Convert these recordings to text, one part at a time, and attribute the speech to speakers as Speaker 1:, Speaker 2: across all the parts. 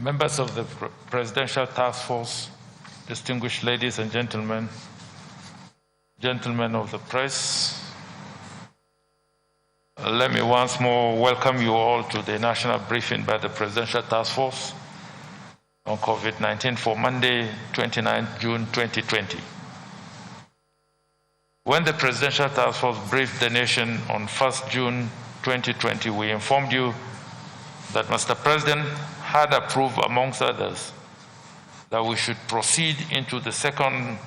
Speaker 1: Members of the Presidential Task Force, distinguished ladies and gentlemen, gentlemen of the press, let me once more welcome you all to the national briefing by the Presidential Task Force on COVID-19 for Monday, 29 June 2020. When the Presidential Task Force briefed the nation on 1st June 2020, we informed you that Mr. President had approved, amongst others, that we should proceed into the second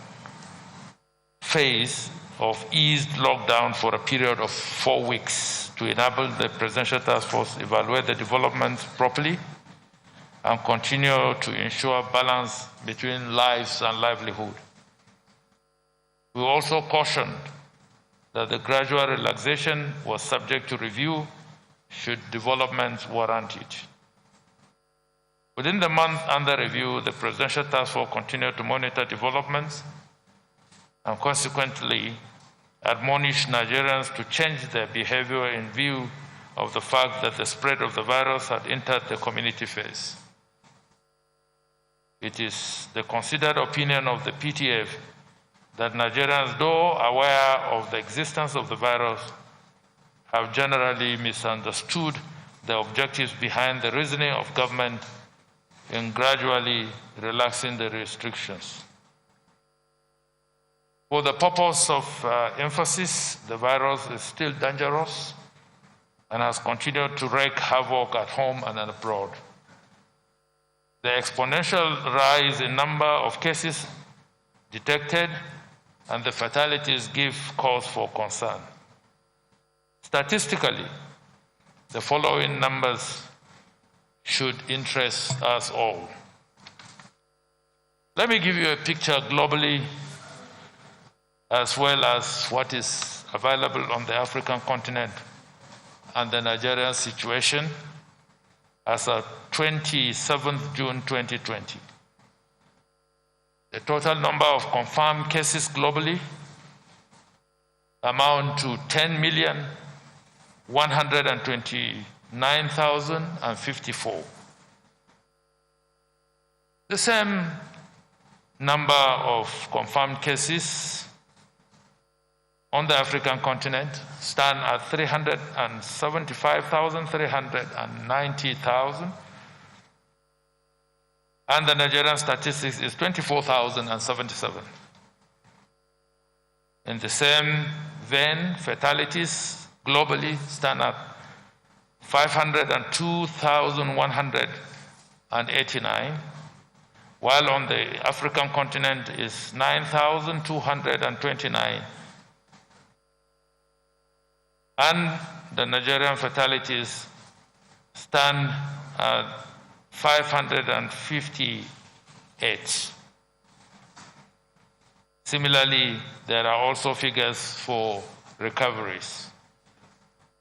Speaker 1: phase of eased lockdown for a period of 4 weeks to enable the Presidential Task Force to evaluate the developments properly and continue to ensure balance between lives and livelihood. We also cautioned that the gradual relaxation was subject to review should developments warrant it. Within the month under review, the Presidential Task Force continued to monitor developments and consequently admonish Nigerians to change their behavior in view of the fact that the spread of the virus had entered the community phase. It is the considered opinion of the PTF that Nigerians, though aware of the existence of the virus, have generally misunderstood the objectives behind the reasoning of government in gradually relaxing the restrictions. For the purpose of emphasis, the virus is still dangerous and has continued to wreak havoc at home and abroad. The exponential rise in number of cases detected and the fatalities give cause for concern. Statistically, the following numbers should interest us all. Let me give you a picture globally as well as what is available on the African continent and the Nigerian situation as of 27th June 2020. The total number of confirmed cases globally amount to 10,129,054. The same number of confirmed cases on the African continent stand at 375,390,000, and the Nigerian statistics is 24,077. In the same vein, fatalities globally stand at 502,189, while on the African continent is 9,229. And the Nigerian fatalities stand at 558. Similarly, there are also figures for recoveries.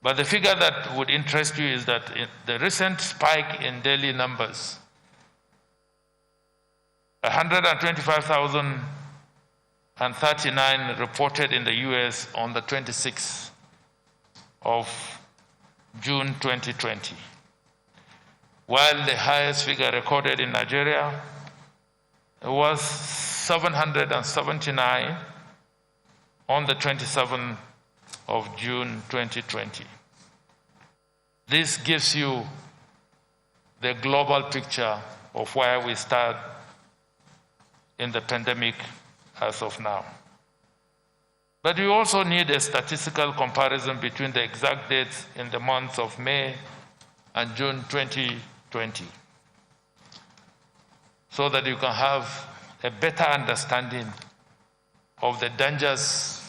Speaker 1: But the figure that would interest you is that the recent spike in daily numbers, 125,039 reported in the US on the 26th of June 2020, while the highest figure recorded in Nigeria was 779 on the 27th of June 2020. This gives you the global picture of where we stand in the pandemic as of now. But we also need a statistical comparison between the exact dates in the months of May and June 2020, so that you can have a better understanding of the dangers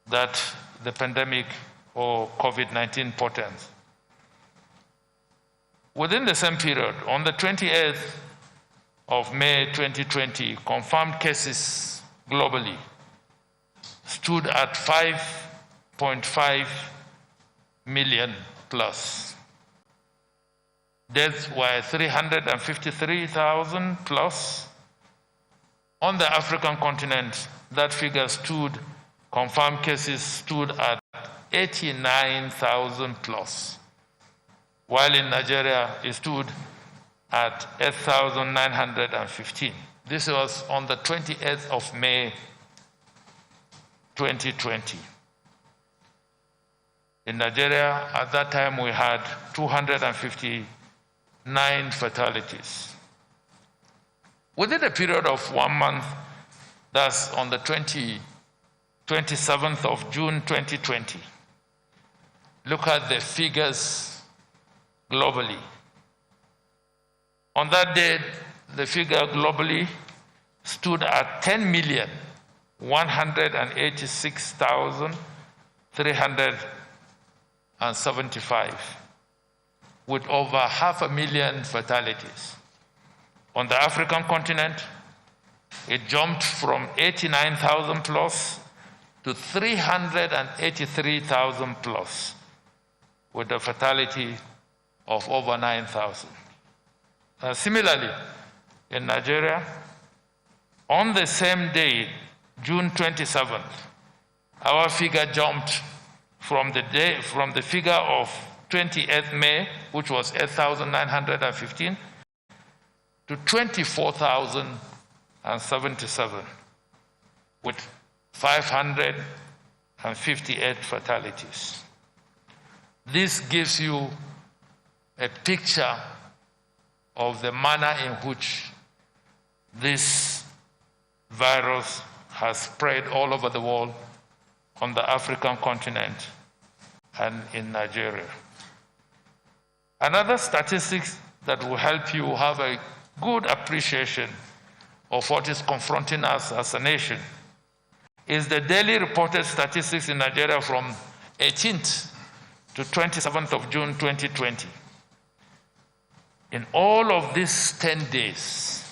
Speaker 1: that the pandemic or COVID-19 portends. Within the same period, on the 28th of May 2020, confirmed cases globally stood at 5.5 million plus. Deaths were 353,000 plus. On the African continent, that figure confirmed cases stood at 89,000 plus, while in Nigeria it stood at 8,915. This was on the 28th of May, 2020. In Nigeria, at that time, we had 259 fatalities. Within a period of 1 month, that's on the 27th of June 2020, look at the figures globally. On that day, the figure globally stood at 10,186,375, with over 500,000 fatalities. On the African continent, it jumped from 89,000 plus to 383,000 plus, with a fatality of over 9,000. Similarly, in Nigeria, on the same day, June 27th, our figure jumped from the figure of 28th May, which was 8,915, to 24,077, with 558 fatalities. This gives you a picture of the manner in which this virus has spread all over the world, on the African continent, and in Nigeria. Another statistics that will help you have a good appreciation of what is confronting us as a nation is the daily reported statistics in Nigeria from 18th to 27th of June 2020. In all of these 10 days,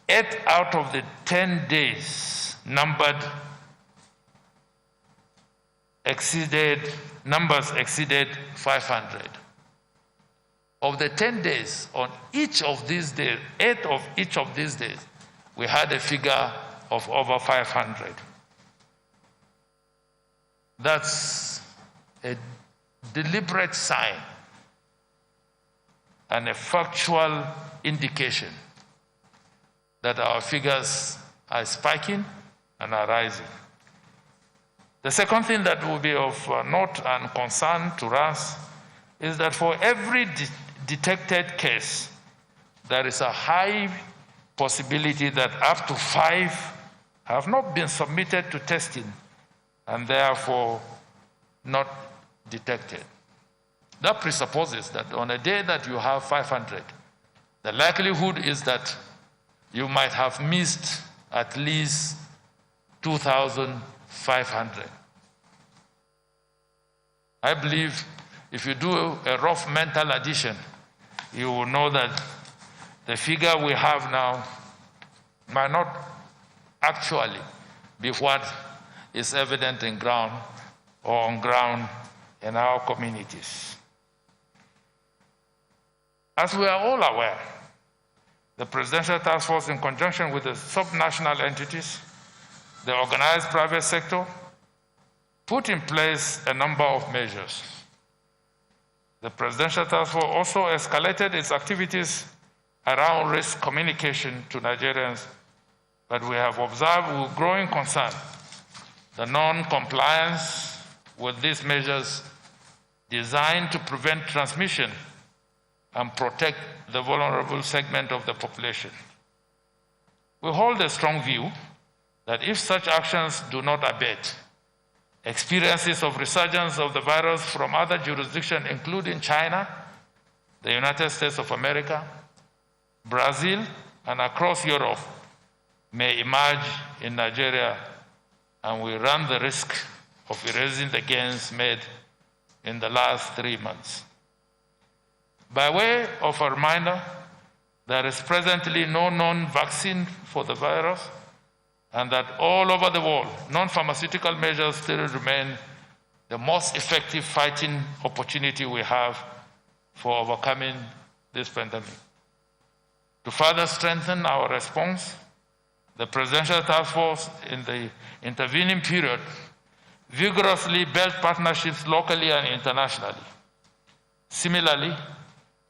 Speaker 1: 8 out of the 10 days numbers exceeded 500. Of the 10 days, on each of these days, 8 of each of these days, we had a figure of over 500. That's a deliberate sign and a factual indication that our figures are spiking and are rising. The second thing that will be of note and concern to us is that for every detected case, there is a high possibility that up to 5 have not been submitted to testing and therefore not detected. That presupposes that on a day that you have 500, the likelihood is that you might have missed at least 2,500. I believe if you do a rough mental addition, you will know that the figure we have now might not actually be what is evident in ground or on ground in our communities. As we are all aware, the Presidential Task Force, in conjunction with the subnational entities, the organized private sector, put in place a number of measures. The Presidential Task Force also escalated its activities around risk communication to Nigerians, but we have observed with growing concern the non-compliance with these measures designed to prevent transmission and protect the vulnerable segment of the population. We hold a strong view that if such actions do not abate, experiences of resurgence of the virus from other jurisdictions, including China, the United States of America, Brazil, and across Europe, may emerge in Nigeria, and we run the risk of erasing the gains made in the last 3 months. By way of a reminder, there is presently no known vaccine for the virus, and that all over the world, non-pharmaceutical measures still remain the most effective fighting opportunity we have for overcoming this pandemic. To further strengthen our response, the Presidential Task Force in the intervening period vigorously built partnerships locally and internationally. Similarly,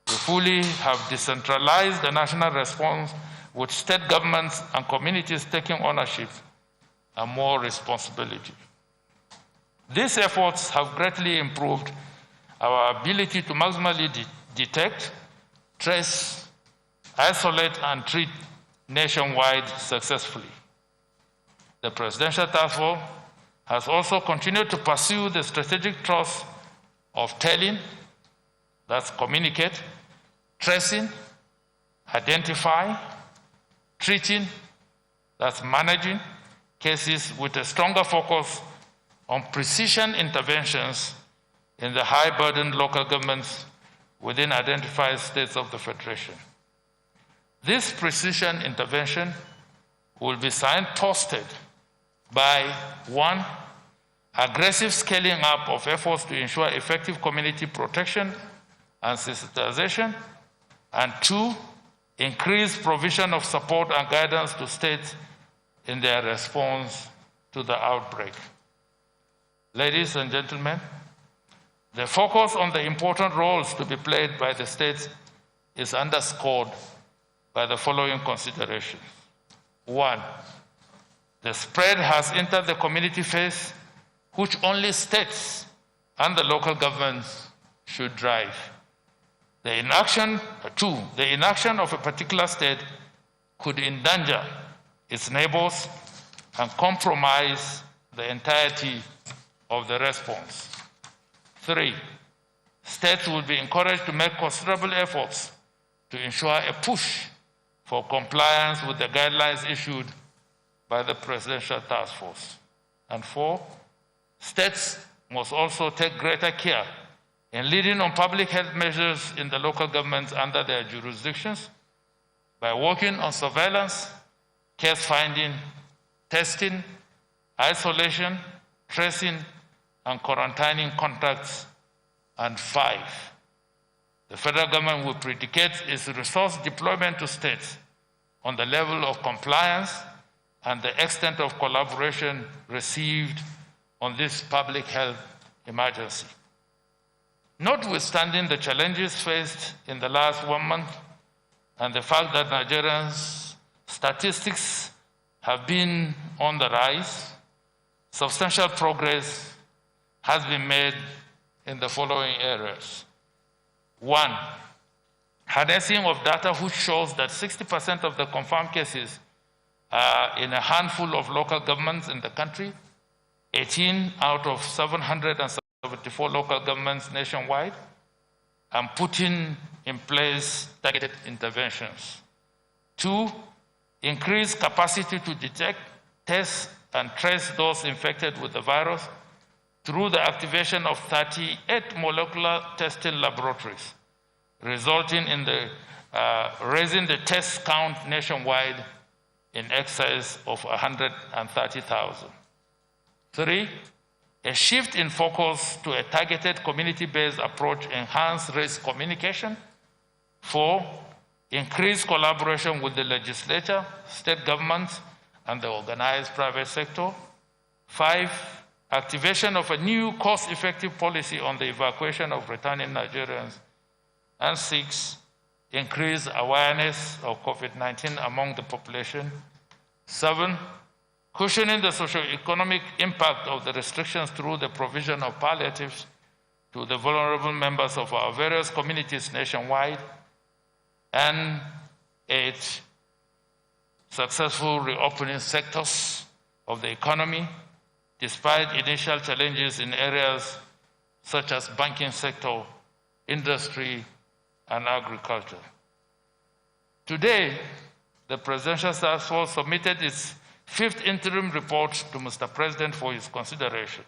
Speaker 1: We fully have decentralized the national response, with state governments and communities taking ownership and more responsibility. These efforts have greatly improved our ability to maximally detect, trace, isolate, and treat nationwide successfully. The Presidential Task Force has also continued to pursue the strategic thrust of telling, that's communicate, tracing, identify, treating, that's managing cases, with a stronger focus on precision interventions in the high-burden local governments within identified states of the Federation. This precision intervention will be signposted by 1, aggressive scaling up of efforts to ensure effective community protection and sensitization, and 2, increased provision of support and guidance to states in their response to the outbreak. Ladies and gentlemen, the focus on the important roles to be played by the states is underscored by the following considerations. 1, the spread has entered the community phase, which only states and the local governments should drive. 2, the inaction of a particular state could endanger its neighbors and compromise the entirety of the response. 3, states will be encouraged to make considerable efforts to ensure a push for compliance with the guidelines issued by the Presidential Task Force. And 4, states must also take greater care in leading on public health measures in the local governments under their jurisdictions by working on surveillance, case finding, testing, isolation, tracing, and quarantining contacts. And 5, the federal government will predicate its resource deployment to states on the level of compliance and the extent of collaboration received on this public health emergency. Notwithstanding the challenges faced in the last 1 month and the fact that Nigerians' statistics have been on the rise, substantial progress has been made in the following areas. 1, harnessing of data which shows that 60% of the confirmed cases are in a handful of local governments in the country, 18 out of 774 local governments nationwide, and putting in place targeted interventions. 2, increase capacity to detect, test, and trace those infected with the virus through the activation of 38 molecular testing laboratories, resulting in raising the test count nationwide in excess of 130,000. 3, a shift in focus to a targeted community-based approach, enhanced risk communication. 4, increased collaboration with the legislature, state governments, and the organized private sector. 5, activation of a new cost-effective policy on the evacuation of returning Nigerians. And 6, increase awareness of COVID-19 among the population. 7, cushioning the socio-economic impact of the restrictions through the provision of palliatives to the vulnerable members of our various communities nationwide. And 8, successful reopening sectors of the economy, despite initial challenges in areas such as banking sector, industry, and agriculture. Today, the Presidential Task Force submitted its 5th interim report to Mr. President for his consideration.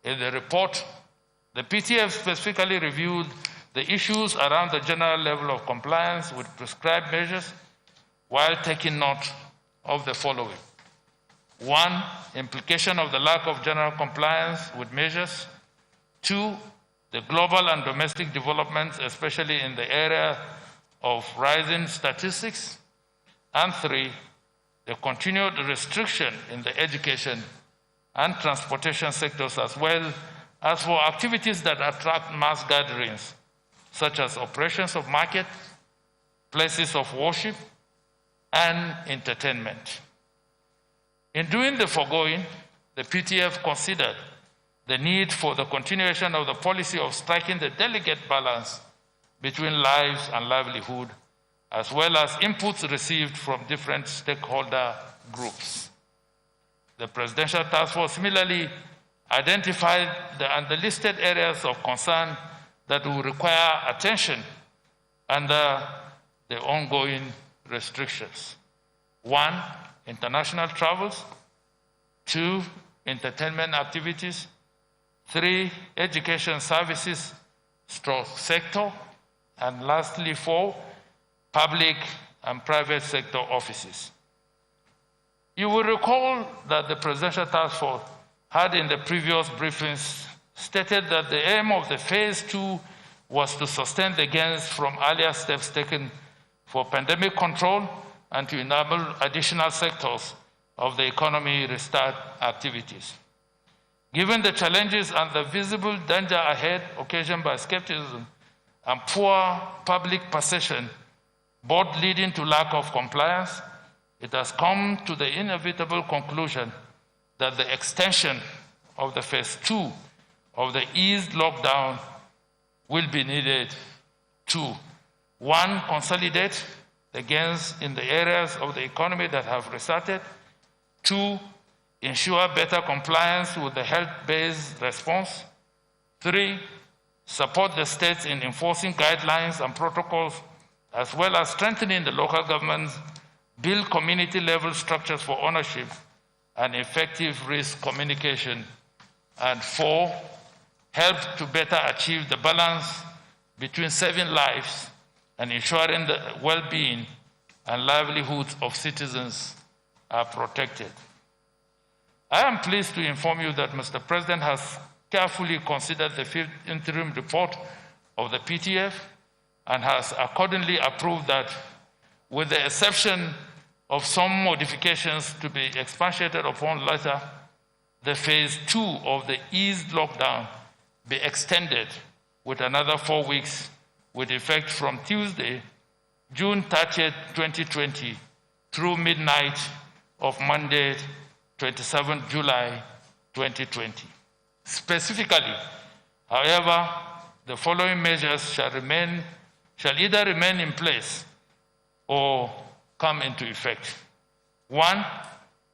Speaker 1: In the report, the PTF specifically reviewed the issues around the general level of compliance with prescribed measures while taking note of the following. 1, implication of the lack of general compliance with measures. 2, the global and domestic developments, especially in the area of rising statistics. And 3, the continued restriction in the education and transportation sectors, as well as for activities that attract mass gatherings, such as operations of market, places of worship, and entertainment. In doing the foregoing, the PTF considered the need for the continuation of the policy of striking the delicate balance between lives and livelihood, as well as inputs received from different stakeholder groups. The Presidential Task Force similarly identified the underlisted areas of concern that will require attention under the ongoing restrictions. 1, international travels. 2, entertainment activities. 3, education services sector. And lastly, 4, public and private sector offices. You will recall that the Presidential Task Force had in the previous briefings stated that the aim of the phase 2 was to sustain the gains from earlier steps taken for pandemic control and to enable additional sectors of the economy restart activities. Given the challenges and the visible danger ahead occasioned by skepticism and poor public perception, both leading to lack of compliance, it has come to the inevitable conclusion that the extension of the phase 2 of the eased lockdown will be needed to, 1, consolidate the gains in the areas of the economy that have restarted. 2, ensure better compliance with the health-based response. 3, support the states in enforcing guidelines and protocols, as well as strengthening the local governments, build community-level structures for ownership and effective risk communication. And 4, help to better achieve the balance between saving lives and ensuring the well-being and livelihoods of citizens are protected. I am pleased to inform you that Mr. President has carefully considered the 5th interim report of the PTF and has accordingly approved that, with the exception of some modifications to be expatiated upon later, the phase 2 of the eased lockdown be extended with another 4 weeks with effect from Tuesday, June 30th, 2020 through midnight of Monday, 27th July, 2020. Specifically, however, the following measures shall either remain in place or come into effect. 1,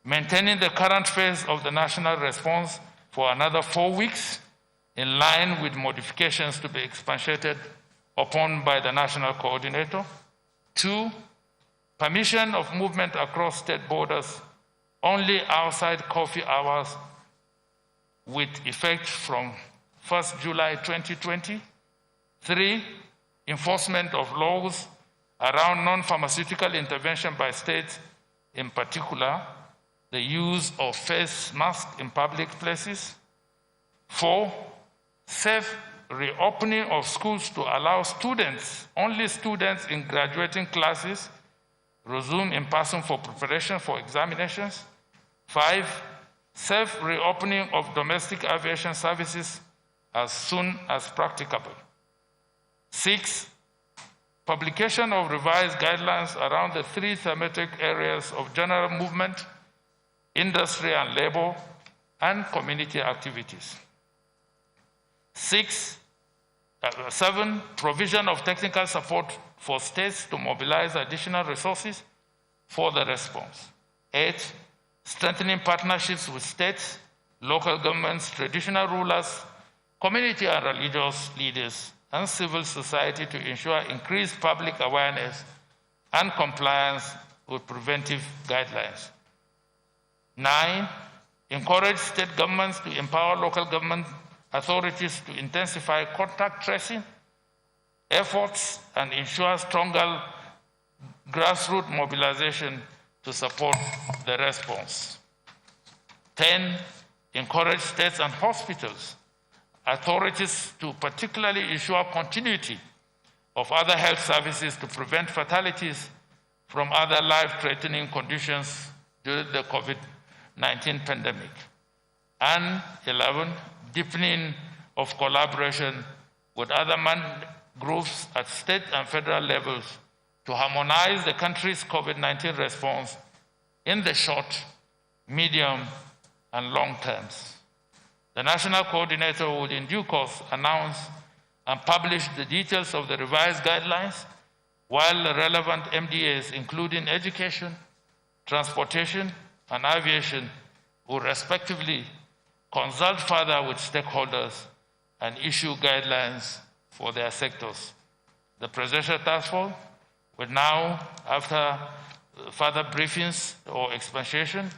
Speaker 1: maintaining the current phase of the national response for another 4 weeks, in line with modifications to be expatiated upon by the national coordinator. 2, permission of movement across state borders only outside curfew hours with effect from 1st July 2020. 3, enforcement of laws around non-pharmaceutical intervention by states, in particular, the use of face masks in public places. 4, safe reopening of schools to allow students, only students in graduating classes, resume in person for preparation for examinations. 5, safe reopening of domestic aviation services as soon as practicable. 6, publication of revised guidelines around the 3 thematic areas of general movement, industry and labor, and community activities. 7, provision of technical support for states to mobilize additional resources for the response. 8, strengthening partnerships with states, local governments, traditional rulers, community and religious leaders, and civil society to ensure increased public awareness and compliance with preventive guidelines. 9, encourage state governments to empower local government authorities to intensify contact tracing efforts and ensure stronger grassroots mobilization to support the response. 10, encourage states and hospitals, authorities to particularly ensure continuity of other health services to prevent fatalities from other life-threatening conditions during the COVID-19 pandemic. And 11, deepening of collaboration with other groups at state and federal levels to harmonize the country's COVID-19 response in the short, medium, and long terms. The National Coordinator would in due course announce and publish the details of the revised guidelines, while the relevant MDAs, including education, transportation, and aviation, will respectively consult further with stakeholders and issue guidelines for their sectors. The Presidential Task Force will now, after further briefings or explanation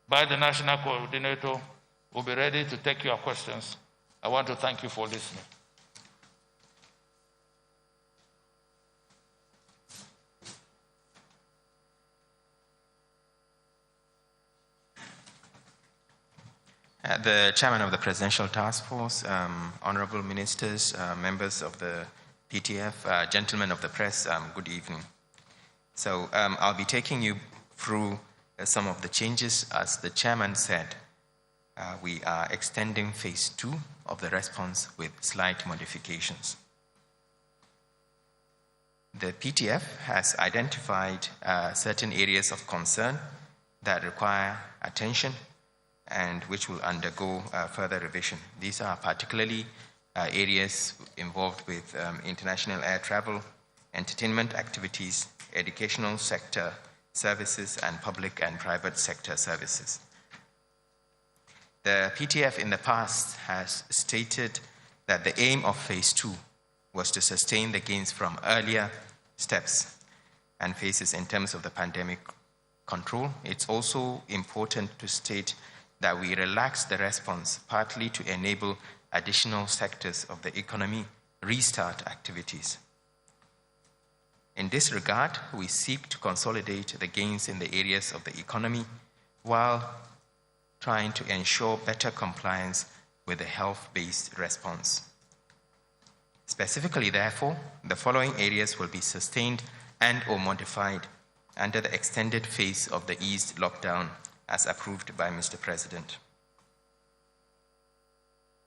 Speaker 1: by the National Coordinator, will be ready to take your questions. I want to thank you for listening.
Speaker 2: The Chairman of the Presidential Task Force, honorable ministers, members of the PTF, gentlemen of the press, good evening. So I'll be taking you through some of the changes. As the Chairman said, we are extending phase 2 of the response with slight modifications. The PTF has identified certain areas of concern that require attention and which will undergo further revision. These are particularly areas involved with international air travel, entertainment activities, educational sector services, and public and private sector services. The PTF in the past has stated that the aim of phase 2 was to sustain the gains from earlier steps and phases in terms of the pandemic control. It's also important to state that we relax the response partly to enable additional sectors of the economy restart activities. In this regard, we seek to consolidate the gains in the areas of the economy while trying to ensure better compliance with the health-based response. Specifically, therefore, the following areas will be sustained and/or modified under the extended phase of the eased lockdown as approved by Mr. President.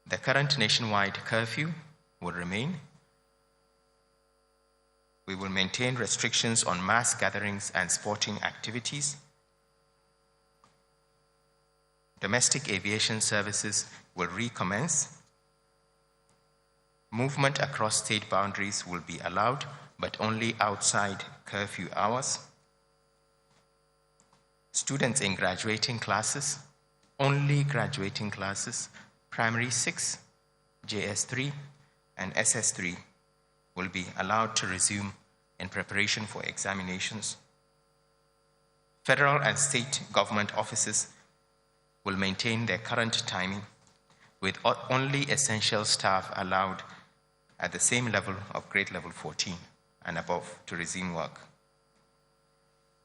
Speaker 2: The current nationwide curfew will remain. We will maintain restrictions on mass gatherings and sporting activities. Domestic aviation services will recommence. Movement across state boundaries will be allowed, but only outside curfew hours. Students in graduating classes, only graduating classes, primary 6, JS3, and SS3 will be allowed to resume in preparation for examinations. Federal and state government offices will maintain their current timing, with only essential staff allowed at the same level of grade level 14 and above to resume work.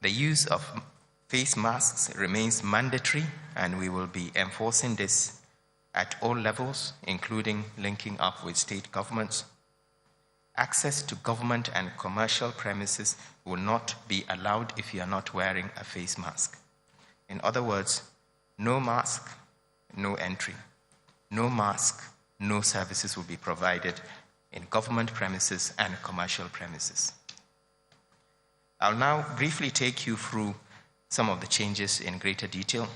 Speaker 2: The use of face masks remains mandatory, and we will be enforcing this at all levels, including linking up with state governments. Access to government and commercial premises will not be allowed if you are not wearing a face mask. In other words, no mask, no entry. No mask, no services will be provided in government premises and commercial premises. I'll now briefly take you through some of the changes in greater detail.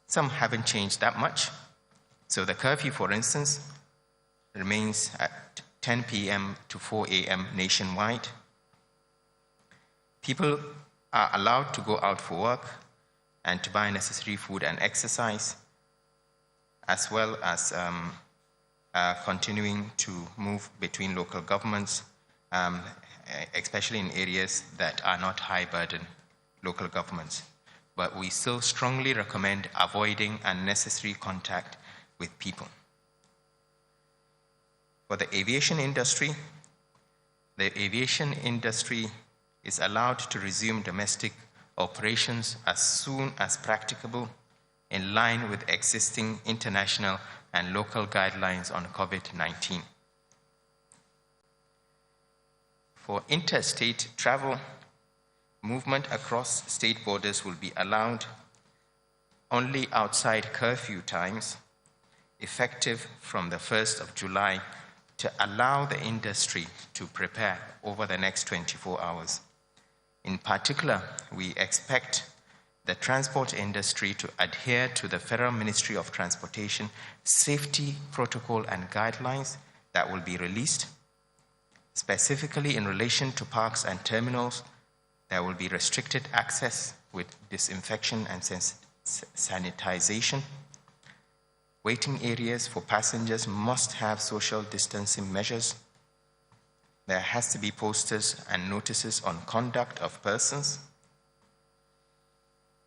Speaker 2: Some haven't changed that much. So the curfew, for instance, remains at 10 p.m. to 4 a.m. nationwide. People are allowed to go out for work and to buy necessary food and exercise, as well as continuing to move between local governments, especially in areas that are not high-burden local governments. But we still strongly recommend avoiding unnecessary contact with people. For the aviation industry is allowed to resume domestic operations as soon as practicable, in line with existing international and local guidelines on COVID-19. For interstate travel, movement across state borders will be allowed only outside curfew times, effective from the 1st of July to allow the industry to prepare over the next 24 hours. In particular, we expect the transport industry to adhere to the Federal Ministry of Transportation safety protocol and guidelines that will be released. Specifically in relation to parks and terminals, there will be restricted access with disinfection and sanitization. Waiting areas for passengers must have social distancing measures. There has to be posters and notices on conduct of persons.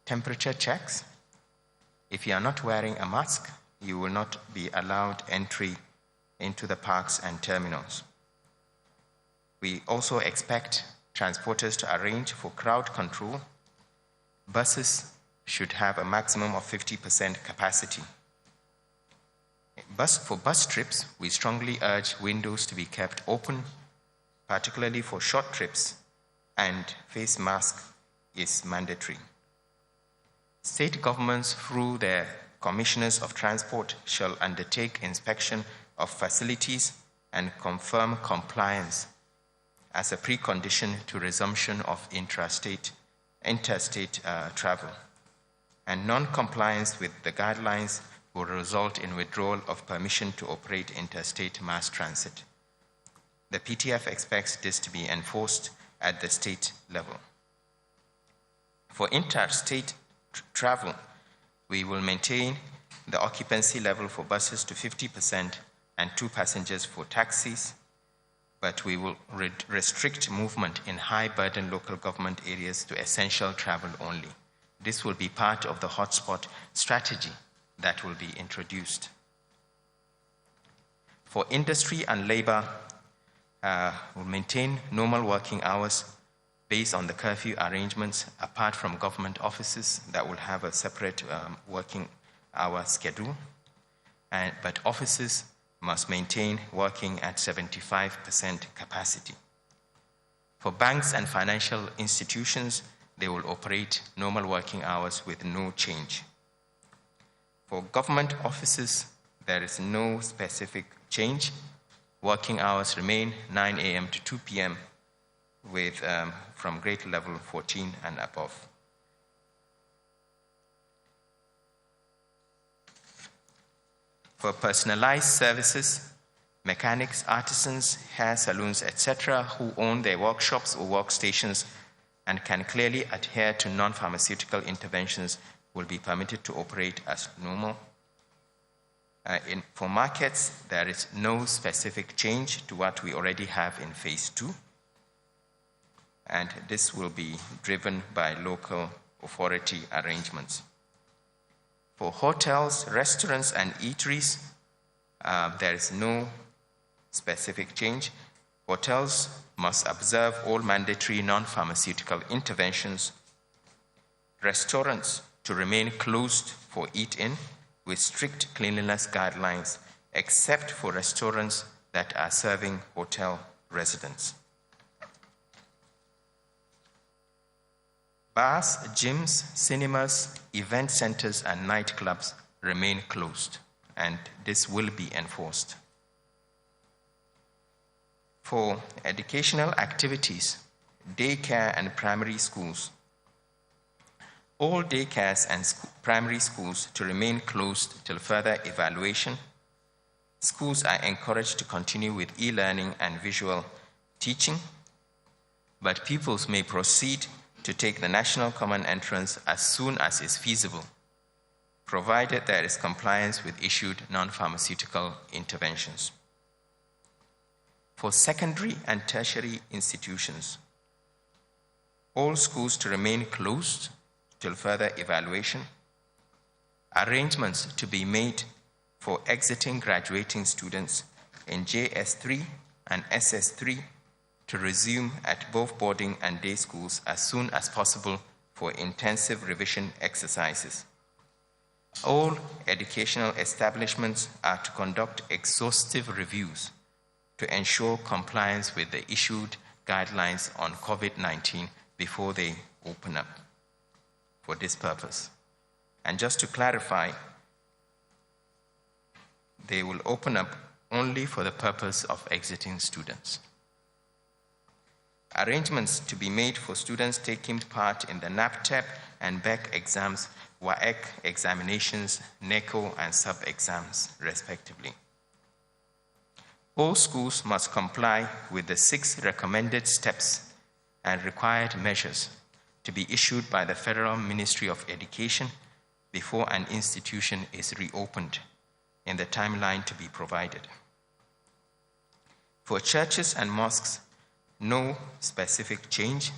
Speaker 2: Temperature checks. If you are not wearing a mask, you will not be allowed entry into the parks and terminals. We also expect transporters to arrange for crowd control. Buses should have a maximum of 50% capacity. For bus trips, we strongly urge windows to be kept open, particularly for short trips, and face mask is mandatory. State governments, through their commissioners of transport, shall undertake inspection of facilities and confirm compliance as a precondition to resumption of interstate travel. And non-compliance with the guidelines will result in withdrawal of permission to operate interstate mass transit. The PTF expects this to be enforced at the state level. For interstate travel, we will maintain the occupancy level for buses to 50% and 2 passengers for taxis, but we will restrict movement in high-burden local government areas to essential travel only. This will be part of the hotspot strategy that will be introduced. For industry and labor, we'll maintain normal working hours based on the curfew arrangements, apart from government offices that will have a separate working hour schedule. But offices must maintain working at 75% capacity. For banks and financial institutions, they will operate normal working hours with no change. For government offices, there is no specific change. Working hours remain 9 a.m. to 2 p.m. with from grade level 14 and above. For personalized services, mechanics, artisans, hair salons, etc., who own their workshops or workstations and can clearly adhere to non-pharmaceutical interventions will be permitted to operate as normal. For markets, there is no specific change to what we already have in phase 2, and this will be driven by local authority arrangements. For hotels, restaurants, and eateries, there is no specific change. Hotels must observe all mandatory non-pharmaceutical interventions. Restaurants to remain closed for eat-in with strict cleanliness guidelines, except for restaurants that are serving hotel residents. Bars, gyms, cinemas, event centers, and nightclubs remain closed, and this will be enforced. For educational activities, daycare and primary schools, all daycares and primary schools to remain closed till further evaluation. Schools are encouraged to continue with e-learning and visual teaching, but pupils may proceed to take the National Common Entrance as soon as is feasible, provided there is compliance with issued non-pharmaceutical interventions. For secondary and tertiary institutions, all schools to remain closed till further evaluation. Arrangements to be made for exiting graduating students in JS3 and SS3 to resume at both boarding and day schools as soon as possible for intensive revision exercises. All educational establishments are to conduct exhaustive reviews to ensure compliance with the issued guidelines on COVID-19 before they open up for this purpose. And just to clarify, they will open up only for the purpose of exiting students. Arrangements to be made for students taking part in the NAPTEP and BEC exams, WAEC examinations, NECO, and sub-exams, respectively. All schools must comply with the 6 recommended steps and required measures to be issued by the Federal Ministry of Education before an institution is reopened in the timeline to be provided. For churches and mosques, no specific change.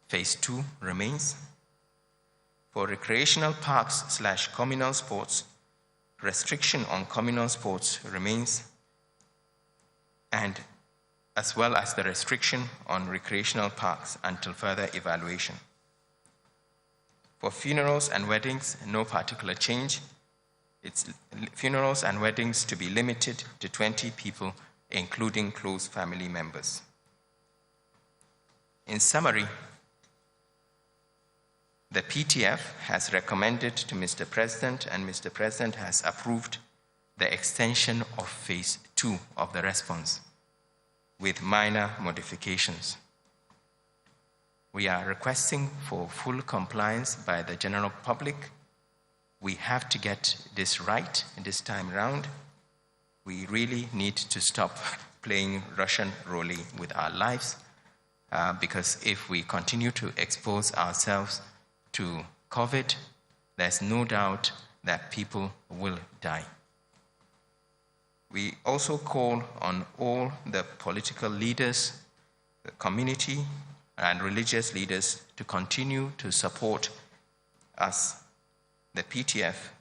Speaker 2: Phase 2 remains. For recreational parks/communal sports, restriction on communal sports remains, and as well as the restriction on recreational parks until further evaluation. For funerals and weddings, no particular change. It's funerals and weddings to be limited to 20 people, including close family members. In summary, the PTF has recommended to Mr. President, and Mr. President has approved the extension of phase 2 of the response with minor modifications. We are requesting for full compliance by the general public. We have to get this right this time round. We really need to stop playing Russian roulette with our lives, because if we continue to expose ourselves to COVID, there's no doubt that people will die. We also call on all the political leaders, the community, and religious leaders to continue to support us, the PTF,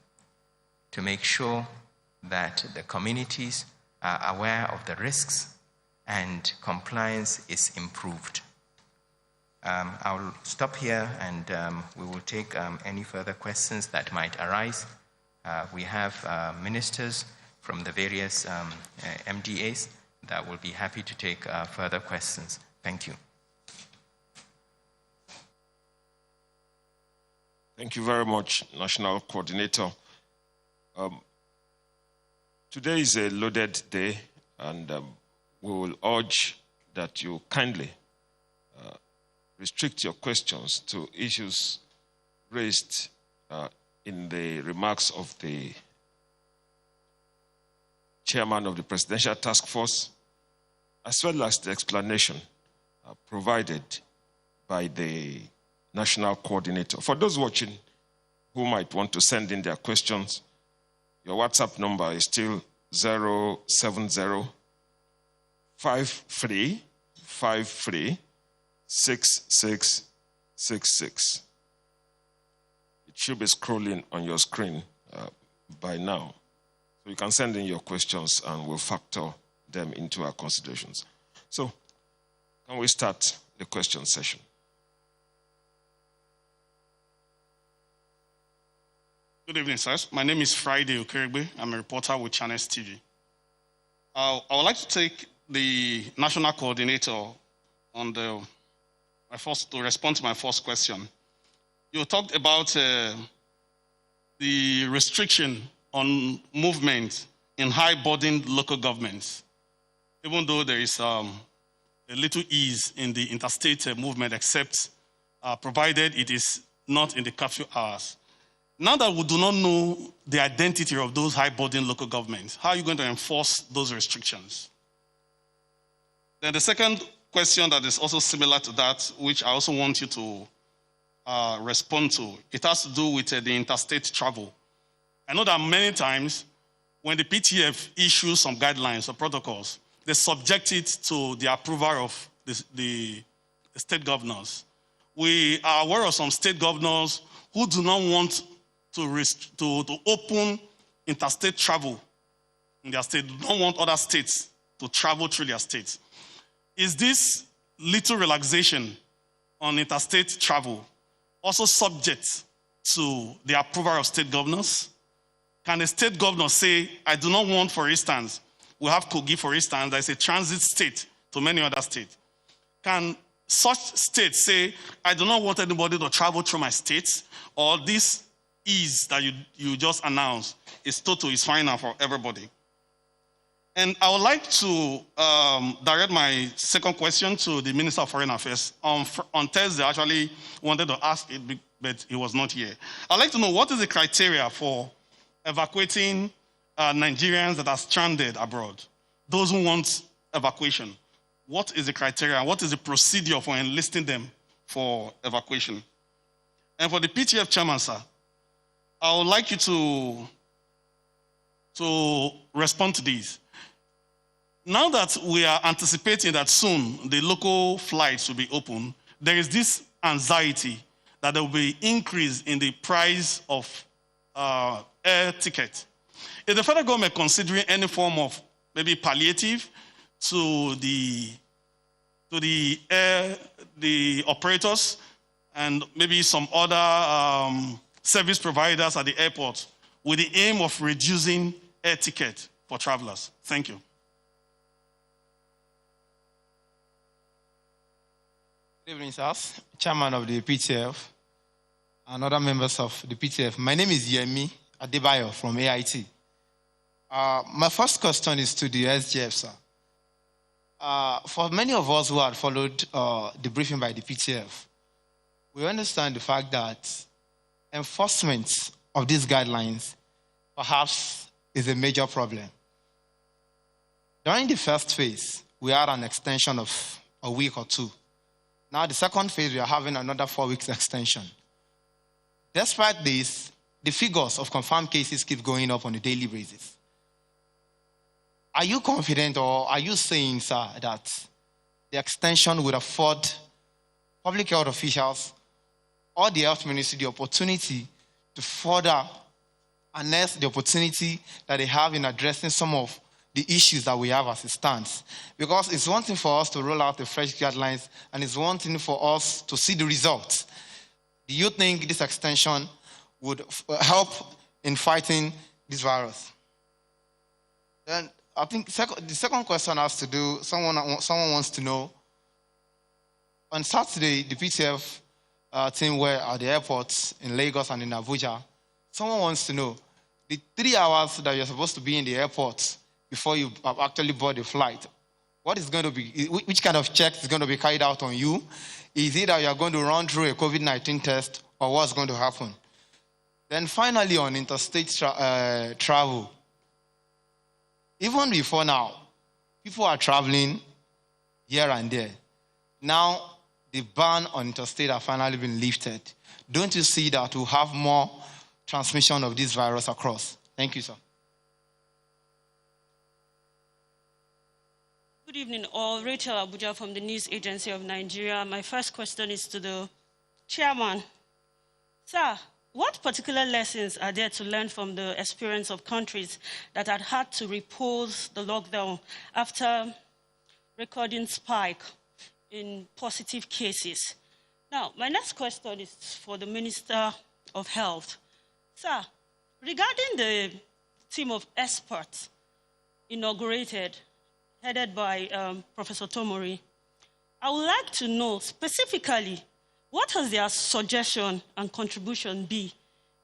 Speaker 2: to make sure that the communities are aware of the risks and compliance is improved. I'll stop here, and we will take any further questions that might arise. We have ministers from the various MDAs that will be happy to take further questions. Thank you.
Speaker 3: Thank you very much, National Coordinator. Today is a loaded day, and we will urge that you kindly restrict your questions to issues raised in the remarks of the Chairman of the Presidential Task Force, as well as the explanation provided by the National Coordinator. For those watching who might want to send in their questions, your WhatsApp number is still 070 5353 6666. It should be scrolling on your screen by now. So you can send in your questions and we'll factor them into our considerations. So, can we start the question session?
Speaker 4: Good evening, sirs. My name is Friday Okerigbe. I'm a reporter with Channels TV. I would like to take the National Coordinator on to respond to my first question. You talked about the restriction on movement in high-burdened local governments, even though there is a little ease in the interstate movement, except provided it is not in the curfew hours. Now that we do not know the identity of those high-burden local governments, how are you going to enforce those restrictions? Then the second question that is also similar to that, which I also want you to respond to, it has to do with the interstate travel. I know that many times when the PTF issues some guidelines or protocols, they subject it to the approval of the state governors. We are aware of some state governors who do not want to open interstate travel in their state, do not want other states to travel through their states. Is this little relaxation on interstate travel also subject to the approval of state governors? Can a state governor say, I do not want, for instance, we have Kogi, for instance, that is a transit state to many other states. Can such states say, I do not want anybody to travel through my state, or this ease that you just announced is final for everybody? And I would like to direct my second question to the Minister of Foreign Affairs. On Thursday, I actually wanted to ask it, but he was not here. I'd like to know what is the criteria for evacuating Nigerians that are stranded abroad, those who want evacuation. What is the criteria? What is the procedure for enlisting them for evacuation? And for the PTF chairman, sir, I would like you to respond to these. Now that we are anticipating that soon the local flights will be open, there is this anxiety that there will be increase in the price of air ticket. Is the federal government considering any form of maybe palliative to the operators and maybe some other service providers at the airport with the aim of reducing air ticket for travelers? Thank you.
Speaker 5: Good evening, sirs. Chairman of the PTF and other members of the PTF. My name is Yemi Adebayo from AIT. My first question is to the SGF, sir. For many of us who had followed the briefing by the PTF, we understand the fact that enforcement of these guidelines perhaps is a major problem. During the first phase, we had an extension of a week or two. Now, the second phase, we are having another 4 weeks extension. Despite this, the figures of confirmed cases keep going up on a daily basis. Are you confident, or are you saying, sir, that the extension would afford public health officials or the health ministry the opportunity to further harness the opportunity that they have in addressing some of the issues that we have as it stands? Because it's one thing for us to roll out the fresh guidelines, and it's one thing for us to see the results. Do you think this extension would help in fighting this virus? Then I think the second question has to do, someone wants to know, on Saturday, the PTF team were at the airports in Lagos and in Abuja. Someone wants to know, the 3 hours that you're supposed to be in the airport before you have actually board the flight, what is going to be, which kind of check is going to be carried out on you? Is it that you're going to run through a COVID-19 test, or what's going to happen? Then finally, on interstate travel, even before now, people are traveling here and there. Now, the ban on interstate has finally been lifted. Don't you see that we'll have more transmission of this virus across? Thank you, sir.
Speaker 6: Good evening, all. Rachel Abuja from the News Agency of Nigeria. My first question is to the chairman. Sir, what particular lessons are there to learn from the experience of countries that had to repose the lockdown after recording spike in positive cases? Now, my next question is for the Minister of Health. Sir, regarding the team of experts inaugurated, headed by Professor Tomori, I would like to know specifically what has their suggestion and contribution be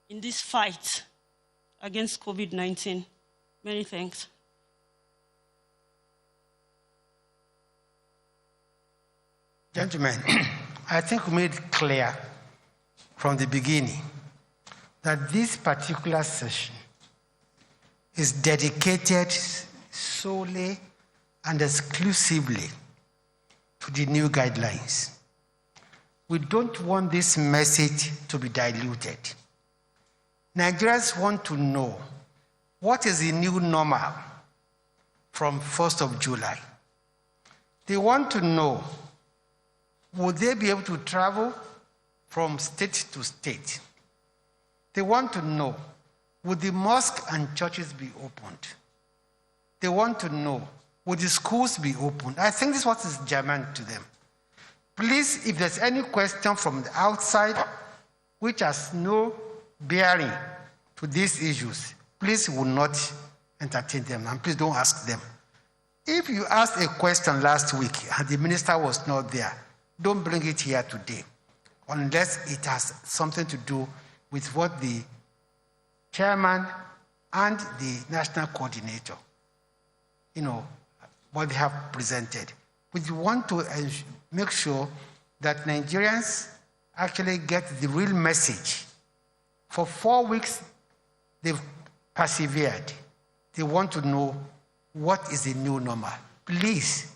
Speaker 6: in this fight against COVID-19? Many thanks.
Speaker 7: Gentlemen, I think we made it clear from the beginning that this particular session is dedicated solely and exclusively to the new guidelines. We don't want this message to be diluted. Nigerians want to know what is the new normal from 1st of July. They want to know, will they be able to travel from state to state? They want to know, will the mosques and churches be opened? They want to know, will the schools be opened? I think this is what is germane to them. Please, if there's any question from the outside which has no bearing to these issues, please will not entertain them, and please don't ask them. If you asked a question last week and the minister was not there, don't bring it here today, unless it has something to do with what the chairman and the national coordinator what they have presented. We want to make sure that Nigerians actually get the real message. For 4 weeks, they've persevered. They want to know what is the new normal. Please,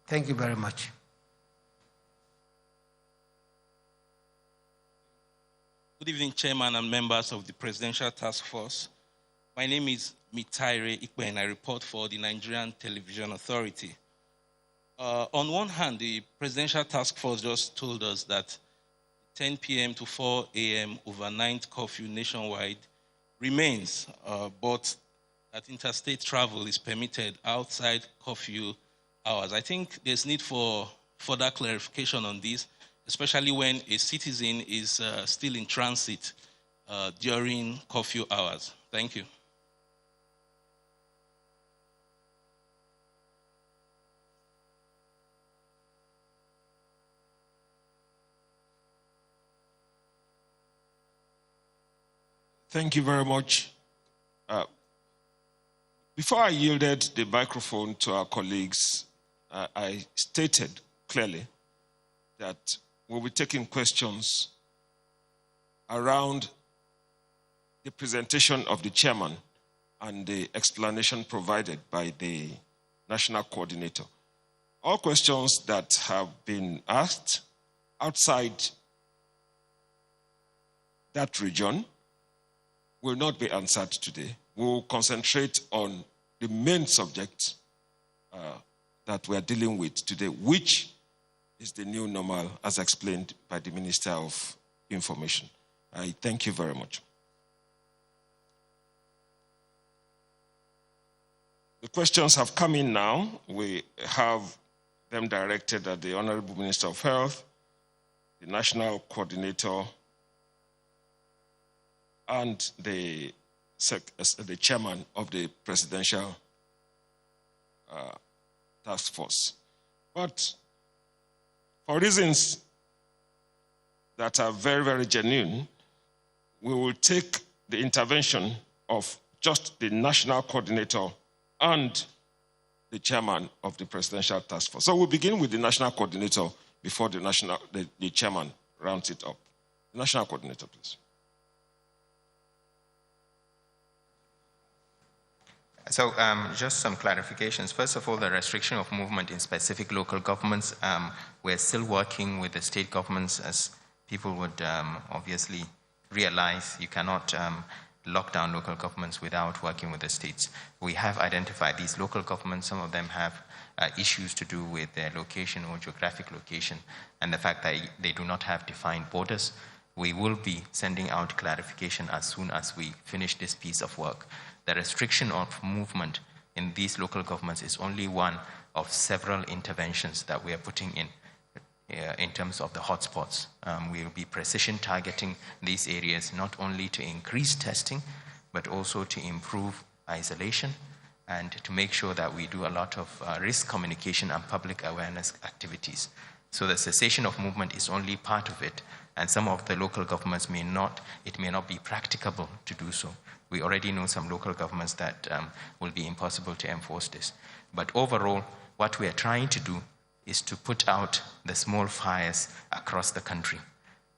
Speaker 7: thank you very much.
Speaker 8: Good evening, Chairman and members of the Presidential Task Force. My name is Mitaire Ikpe, and I report for the Nigerian Television Authority. On one hand, the Presidential Task Force just told us that 10 p.m. to 4 a.m. overnight curfew nationwide remains, but that interstate travel is permitted outside curfew hours. I think there's need for further clarification on this, especially when a citizen is still in transit during curfew hours. Thank you.
Speaker 3: Thank you very much. Before I yielded the microphone to our colleagues, I stated clearly that we'll be taking questions around the presentation of the chairman and the explanation provided by the national coordinator. All questions that have been asked outside that region will not be answered today. We'll concentrate on the main subject that we're dealing with today, which is the new normal, as explained by the Minister of Information. I thank you very much. The questions have come in now. We have them directed at the Honorable Minister of Health, the National Coordinator, and the chairman of the Presidential Task Force. But for reasons that are very, very genuine, we will take the intervention of just the National Coordinator and the chairman of the Presidential Task Force. So we'll begin with the National Coordinator before the chairman rounds it up. The National Coordinator, please.
Speaker 2: So just some clarifications. First of all, the restriction of movement in specific local governments, we're still working with the state governments. As people would obviously realize, you cannot lock down local governments without working with the states. We have identified these local governments. Some of them have issues to do with their location or geographic location and the fact that they do not have defined borders. We will be sending out clarification as soon as we finish this piece of work. The restriction of movement in these local governments is only one of several interventions that we are putting in terms of the hotspots. We will be precision targeting these areas not only to increase testing, but also to improve isolation and to make sure that we do a lot of risk communication and public awareness activities. So the cessation of movement is only part of it, and some of the local governments may not be practicable to do so. We already know some local governments that will be impossible to enforce this. But overall, what we are trying to do is to put out the small fires across the country,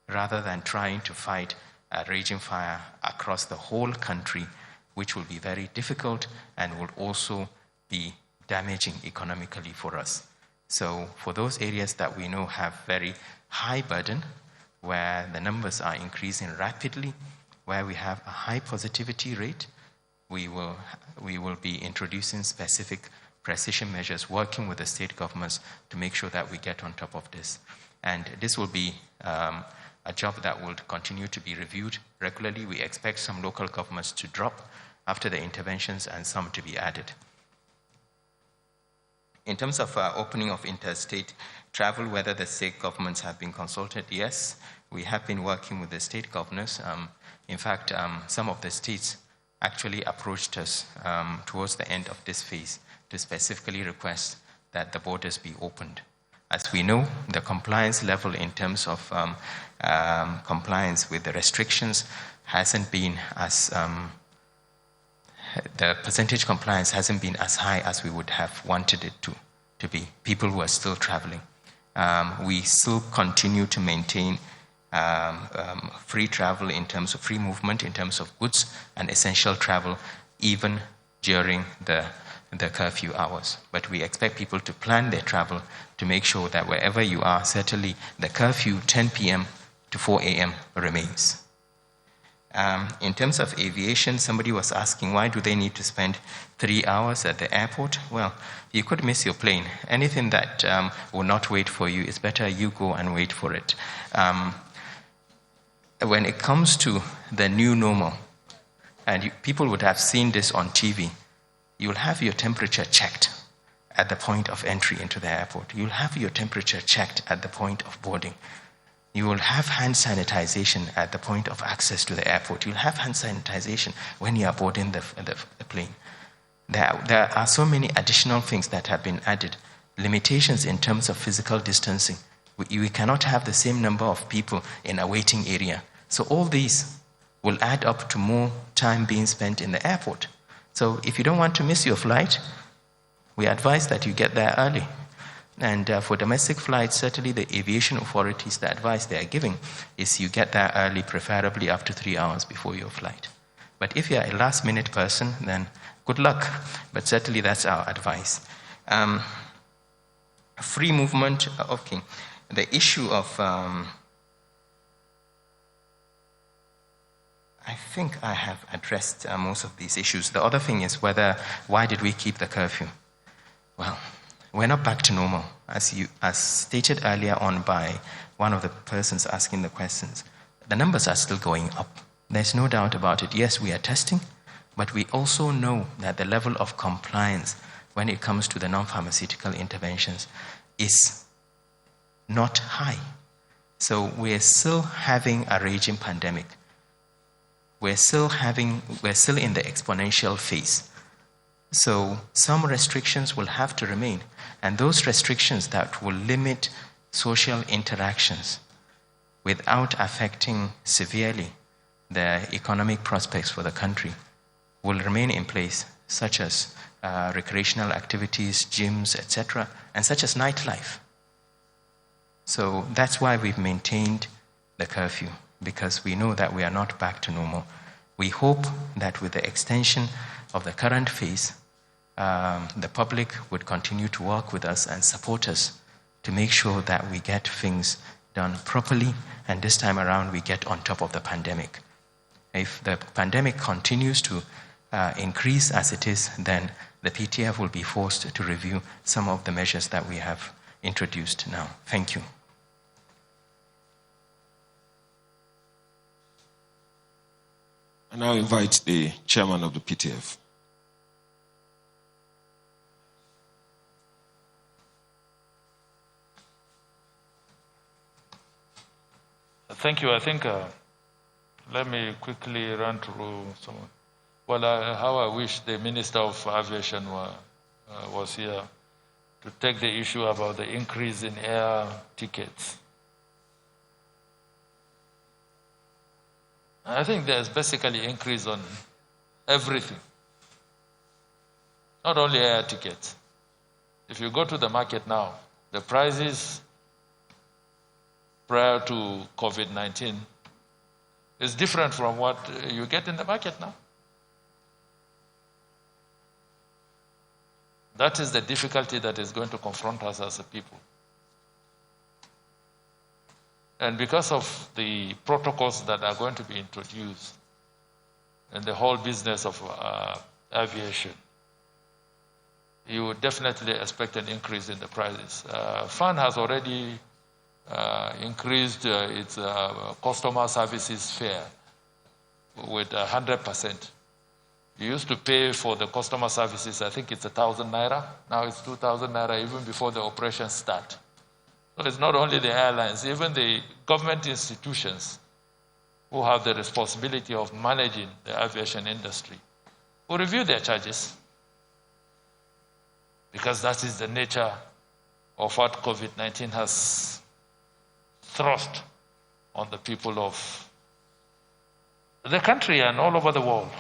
Speaker 2: rather than trying to fight a raging fire across the whole country, which will be very difficult and will also be damaging economically for us. So for those areas that we know have very high burden, where the numbers are increasing rapidly, where we have a high positivity rate, we will be introducing specific precision measures, working with the state governments to make sure that we get on top of this. And this will be a job that will continue to be reviewed regularly. We expect some local governments to drop after the interventions and some to be added. In terms of opening of interstate travel, whether the state governments have been consulted, yes, we have been working with the state governors. In fact, some of the states actually approached us towards the end of this phase to specifically request that the borders be opened. As we know, the compliance level in terms of compliance with the restrictions hasn't been as the percentage compliance hasn't been as high as we would have wanted it to be. People who are still traveling. We still continue to maintain free travel in terms of free movement, in terms of goods and essential travel, even during the curfew hours. But we expect people to plan their travel to make sure that wherever you are, certainly the curfew 10 p.m. to 4 a.m. remains. In terms of aviation, somebody was asking, why do they need to spend 3 hours at the airport? Well, you could miss your plane. Anything that will not wait for you, it's better you go and wait for it. When it comes to the new normal, and people would have seen this on TV, you'll have your temperature checked at the point of entry into the airport. You'll have your temperature checked at the point of boarding. You will have hand sanitization at the point of access to the airport. You'll have hand sanitization when you are boarding the plane. There are so many additional things that have been added. Limitations in terms of physical distancing. We cannot have the same number of people in a waiting area. So all these will add up to more time being spent in the airport. So if you don't want to miss your flight, we advise that you get there early. And for domestic flights, certainly the aviation authorities, the advice they are giving is you get there early, preferably up to 3 hours before your flight. But if you're a last-minute person, then good luck. But certainly that's our advice. Free movement, okay. The issue of, I think I have addressed most of these issues. The other thing is why did we keep the curfew? Well, we're not back to normal. As stated earlier on by one of the persons asking the questions, the numbers are still going up. There's no doubt about it. Yes, we are testing, but we also know that the level of compliance when it comes to the non-pharmaceutical interventions is not high. So we're still having a raging pandemic. We're still in the exponential phase. So some restrictions will have to remain, and those restrictions that will limit social interactions without affecting severely the economic prospects for the country will remain in place, such as recreational activities, gyms, etc., and such as nightlife. So that's why we've maintained the curfew, because we know that we are not back to normal. We hope that with the extension of the current phase, the public would continue to work with us and support us to make sure that we get things done properly, and this time around we get on top of the pandemic. If the pandemic continues to increase as it is, then the PTF will be forced to review some of the measures that we have introduced now. Thank you.
Speaker 3: I now invite the chairman of the PTF.
Speaker 1: Thank you. I think, let me quickly run through some. Well, how I wish the Minister of Aviation was here to take the issue about the increase in air tickets. I think there's basically increase on everything, not only air tickets. If you go to the market now, the prices prior to COVID-19 is different from what you get in the market now. That is the difficulty that is going to confront us as a people. And because of the protocols that are going to be introduced and the whole business of aviation, you would definitely expect an increase in the prices. FAN has already increased its customer services fare with 100%. You used to pay for the customer services, I think it's 1,000 naira. Now it's 2,000 naira even before the operation start. So it's not only the airlines, even the government institutions who have the responsibility of managing the aviation industry will review their charges, because that is the nature of what COVID-19 has thrust on the people of the country and all over the world.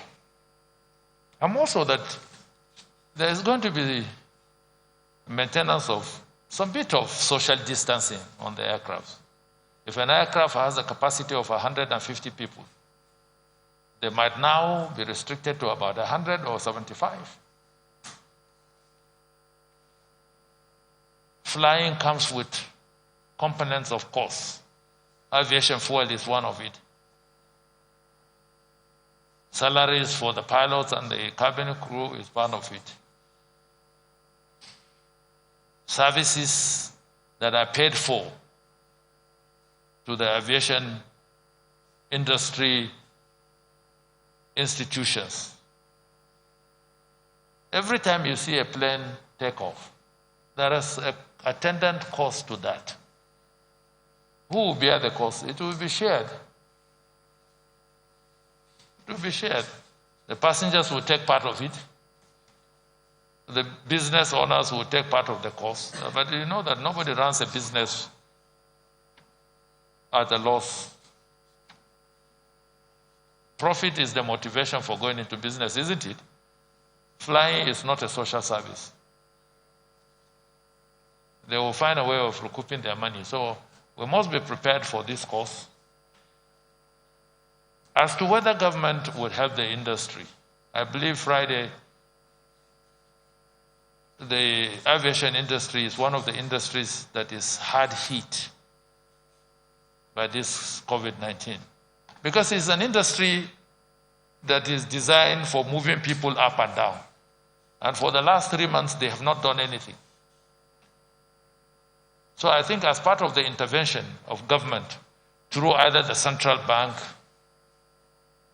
Speaker 1: And also that there is going to be maintenance of some bit of social distancing on the aircraft. If an aircraft has a capacity of 150 people, they might now be restricted to about 100 or 75. Flying comes with components of cost. Aviation fuel is one of it. Salaries for the pilots and the cabin crew is one of it. Services that are paid for to the aviation industry institutions. Every time you see a plane take off, there is an attendant cost to that. Who will bear the cost? It will be shared. It will be shared. The passengers will take part of it. The business owners will take part of the cost. But you know that nobody runs a business at a loss. Profit is the motivation for going into business, isn't it? Flying is not a social service. They will find a way of recouping their money. So we must be prepared for this cost. As to whether government would help the industry, I believe Friday, the aviation industry is one of the industries that is hard hit by this COVID-19. Because it's an industry that is designed for moving people up and down. And for the last 3 months, they have not done anything. So I think as part of the intervention of government through either the central bank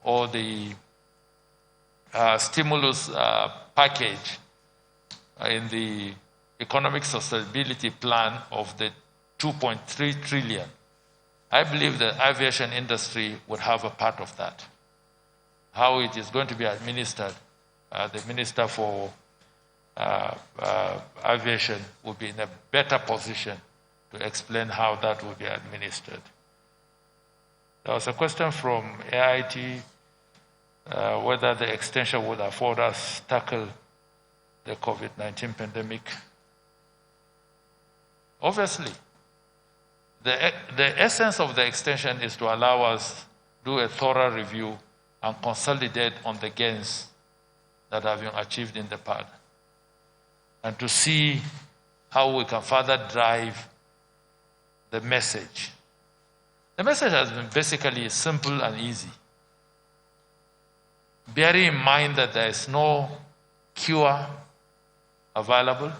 Speaker 1: or the stimulus package in the economic sustainability plan of the 2.3 trillion, I believe the aviation industry would have a part of that. How it is going to be administered, the Minister for Aviation will be in a better position to explain how that will be administered. There was a question from AIT whether the extension would afford us tackle the COVID-19 pandemic. Obviously, the essence of the extension is to allow us to do a thorough review and consolidate on the gains that have been achieved in the past, and to see how we can further drive the message. The message has been basically simple and easy. Bearing in mind that there is no cure available,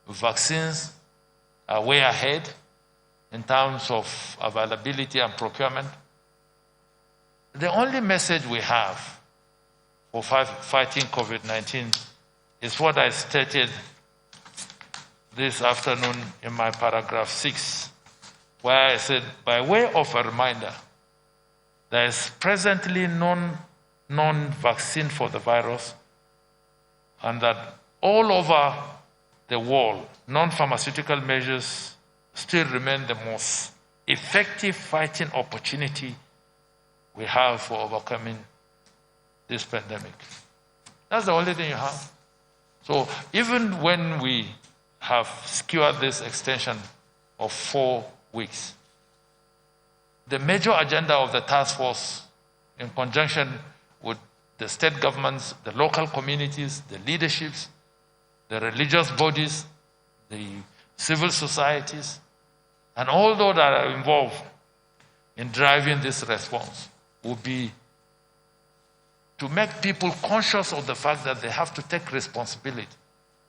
Speaker 1: vaccines are way ahead in terms of availability and procurement. The only message we have for fighting COVID-19 is what I stated this afternoon in my paragraph 6, where I said, by way of a reminder, there is presently no vaccine for the virus, and that all over the world, non-pharmaceutical measures still remain the most effective fighting opportunity we have for overcoming this pandemic. That's the only thing you have. So even when we have secured this extension of 4 weeks, the major agenda of the task force, in conjunction with the state governments, the local communities, the leaderships, the religious bodies, the civil societies, and all those that are involved in driving this response, will be to make people conscious of the fact that they have to take responsibility.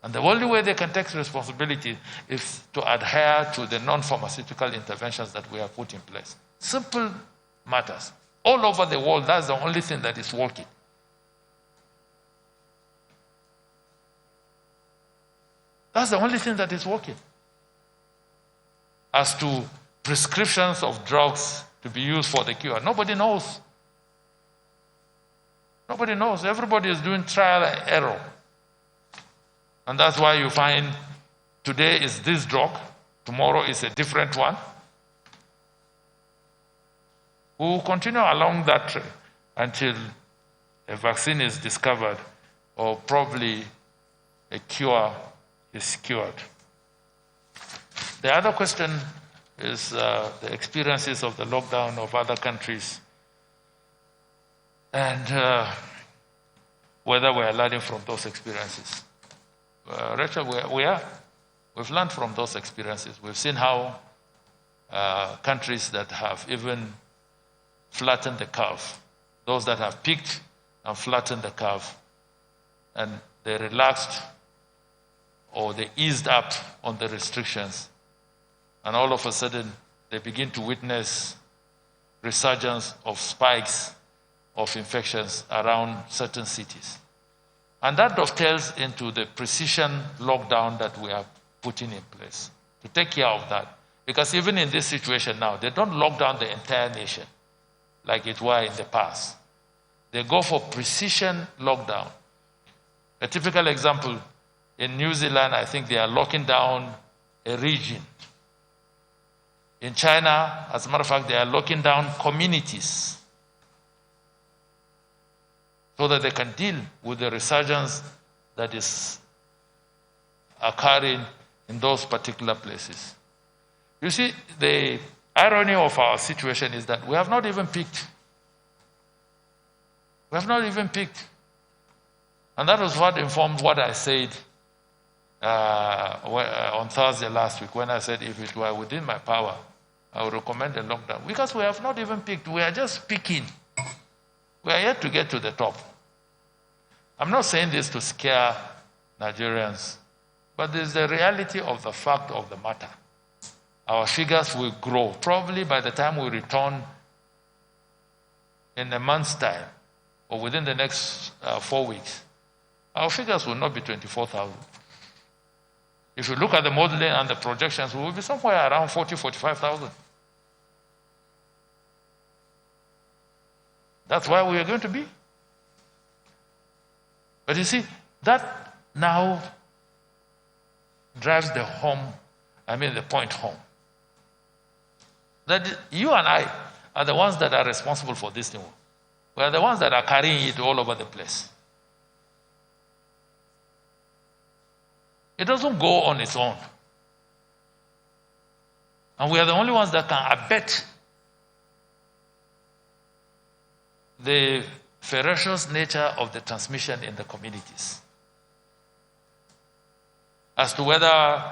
Speaker 1: And the only way they can take responsibility is to adhere to the non-pharmaceutical interventions that we have put in place. Simple matters. All over the world, that's the only thing that is working. That's the only thing that is working. As to prescriptions of drugs to be used for the cure, nobody knows. Nobody knows. Everybody is doing trial and error. And that's why you find today is this drug, tomorrow is a different one. We will continue along that trail until a vaccine is discovered or probably a cure is secured. The other question is the experiences of the lockdown of other countries and whether we are learning from those experiences. Rachel, we are. We've learned from those experiences. We've seen how countries that have even flattened the curve, those that have peaked and flattened the curve, and they relaxed or they eased up on the restrictions, and all of a sudden they begin to witness resurgence of spikes of infections around certain cities. And that dovetails into the precision lockdown that we are putting in place to take care of that. Because even in this situation now, they don't lock down the entire nation like it was in the past. They go for precision lockdown. A typical example, in New Zealand, I think they are locking down a region. In China, as a matter of fact, they are locking down communities so that they can deal with the resurgence that is occurring in those particular places. You see, the irony of our situation is that we have not even peaked. We have not even peaked. And that was what informed what I said on Thursday last week when I said if it were within my power, I would recommend a lockdown. Because we have not even peaked. We are just peaking. We are yet to get to the top. I'm not saying this to scare Nigerians, but there's the reality of the fact of the matter. Our figures will grow. Probably by the time we return in a month's time, or within the next 4 weeks, our figures will not be 24,000. If you look at the modeling and the projections, we will be somewhere around 40, 45,000. That's where we are going to be. But you see, that now drives the point home. That you and I are the ones that are responsible for this thing. We are the ones that are carrying it all over the place. It doesn't go on its own. And we are the only ones that can abet the ferocious nature of the transmission in the communities. As to whether,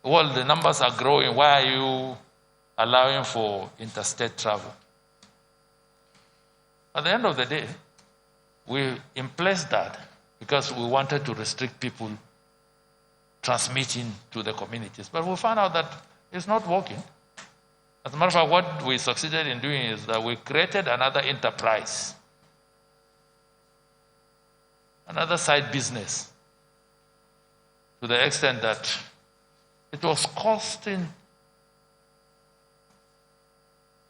Speaker 1: well, the numbers are growing, why are you allowing for interstate travel? At the end of the day, we in place that because we wanted to restrict people transmitting to the communities. But we found out that it's not working. As a matter of fact, what we succeeded in doing is that we created another enterprise, another side business, to the extent that it was costing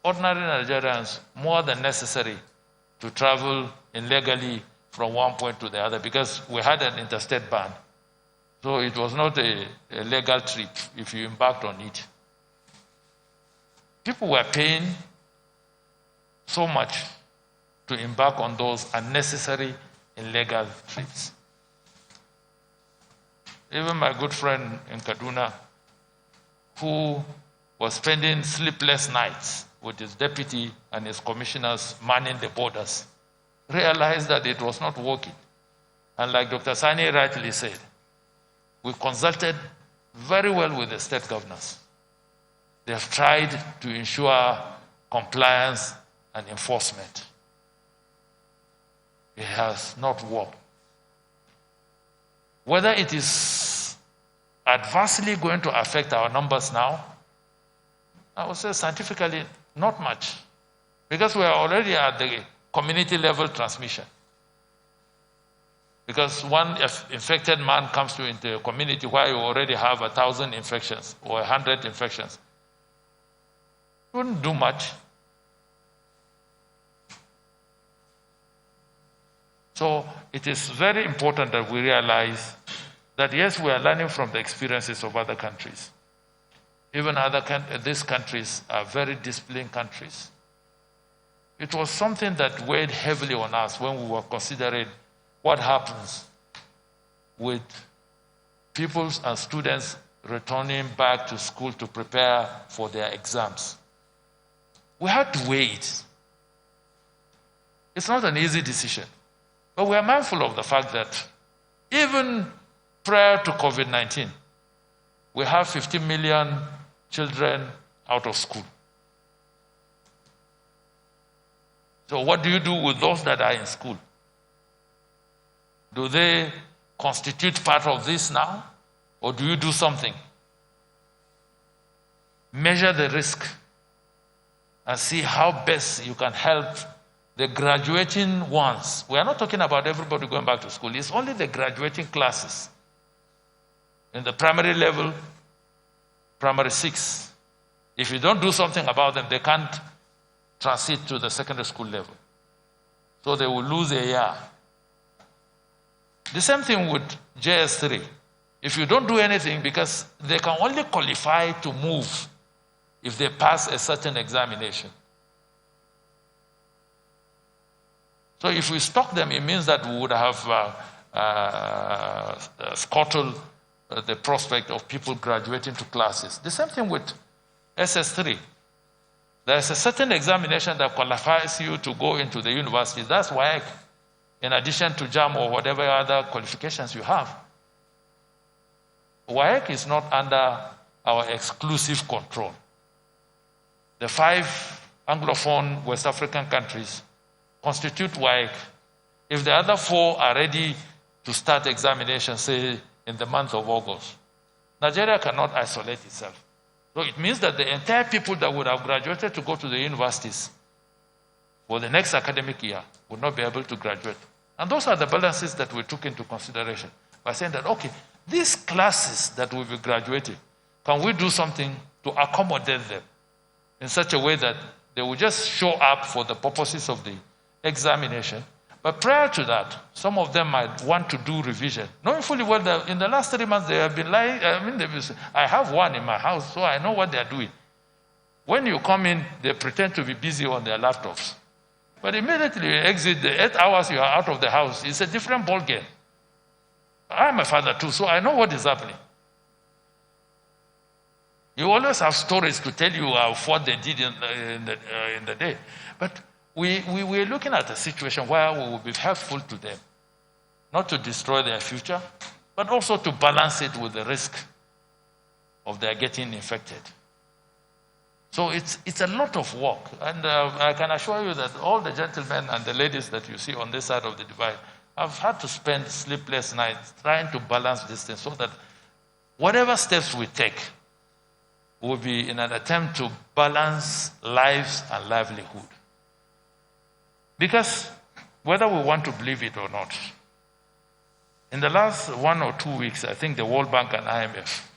Speaker 1: ordinary Nigerians more than necessary to travel illegally from one point to the other because we had an interstate ban. So it was not a legal trip if you embarked on it. People were paying so much to embark on those unnecessary illegal trips. Even my good friend in Kaduna, who was spending sleepless nights with his deputy and his commissioners manning the borders, realized that it was not working. And like Dr. Sani rightly said, we consulted very well with the state governors. They have tried to ensure compliance and enforcement. It has not worked. Whether it is adversely going to affect our numbers now, I would say scientifically, not much. Because we are already at the community level transmission. Because one infected man comes into a community where you already have 1,000 infections or 100 infections. It wouldn't do much. So it is very important that we realize that yes, we are learning from the experiences of other countries. Even these countries are very disciplined countries. It was something that weighed heavily on us when we were considering what happens with pupils and students returning back to school to prepare for their exams. We had to wait. It's not an easy decision, but we are mindful of the fact that even prior to COVID-19, we have 15 million children out of school. So what do you do with those that are in school? Do they constitute part of this now? Or do you do something? Measure the risk and see how best you can help the graduating ones. We are not talking about everybody going back to school. It's only the graduating classes. In the primary level, primary 6. If you don't do something about them, they can't transit to the secondary school level. So they will lose a year. The same thing with JS3. If you don't do anything, because they can only qualify to move if they pass a certain examination. So if we stop them, it means that we would have scuttled the prospect of people graduating to classes. The same thing with SS3. There's a certain examination that qualifies you to go into the university. That's why, in addition to JAM or whatever other qualifications you have, WAEC is not under our exclusive control. The 5 Anglophone West African countries constitute WAEC. If the other 4 are ready to start examination, say in the month of August, Nigeria cannot isolate itself. So it means that the entire people that would have graduated to go to the universities for the next academic year would not be able to graduate. And those are the balances that we took into consideration by saying that, okay, these classes that will be graduating, can we do something to accommodate them in such a way that they will just show up for the purposes of the examination? But prior to that, some of them might want to do revision, knowing fully well that in the last 3 months they have been lying. I have one in my house, so I know what they are doing. When you come in, they pretend to be busy on their laptops. But immediately you exit, the 8 hours you are out of the house, it's a different ballgame. I'm a father too, so I know what is happening. You always have stories to tell you of what they did in the day. But we're looking at a situation where we will be helpful to them, not to destroy their future, but also to balance it with the risk of their getting infected. So it's a lot of work. And I can assure you that all the gentlemen and the ladies that you see on this side of the divide have had to spend sleepless nights trying to balance this thing so that whatever steps we take will be in an attempt to balance lives and livelihood. Because whether we want to believe it or not, in the last 1 or 2 weeks, I think the World Bank and IMF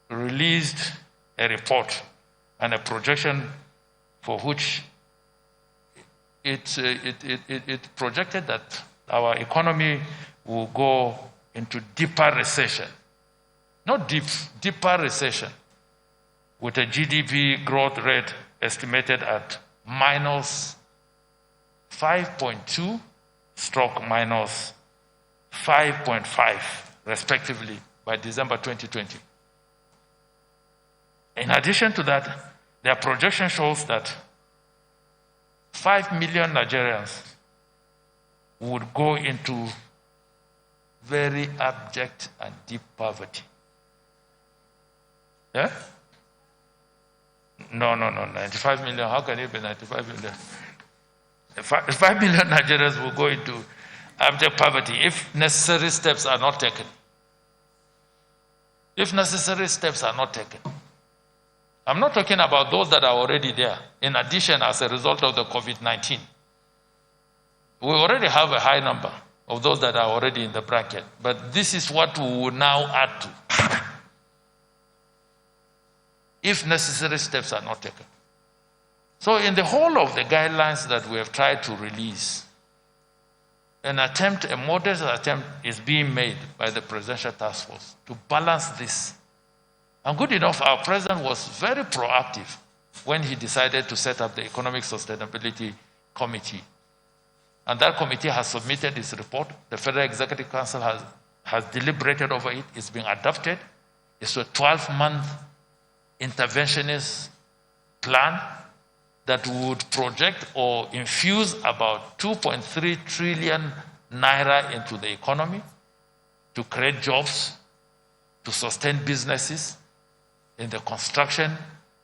Speaker 1: released a report and a projection for which it projected that our economy will go into deeper recession. Not deep, deeper recession, with a GDP growth rate estimated at minus 5.2 stroke minus 5.5, respectively, by December 2020. In addition to that, their projection shows that 5 million Nigerians would go into very abject and deep poverty. Yeah? No, 95 million. How can it be 95 million? 5 million Nigerians will go into abject poverty if necessary steps are not taken. If necessary steps are not taken. I'm not talking about those that are already there, in addition as a result of the COVID-19. We already have a high number of those that are already in the bracket, but this is what we will now add to, if necessary steps are not taken. So in the whole of the guidelines that we have tried to release, a modest attempt is being made by the Presidential Task Force to balance this. And good enough, our president was very proactive when he decided to set up the Economic Sustainability Committee and that committee has submitted its report. The Federal Executive Council has deliberated over it. It's been adopted. It's a 12-month interventionist plan that would project or infuse about 2.3 trillion naira into the economy to create jobs, to sustain businesses in the construction,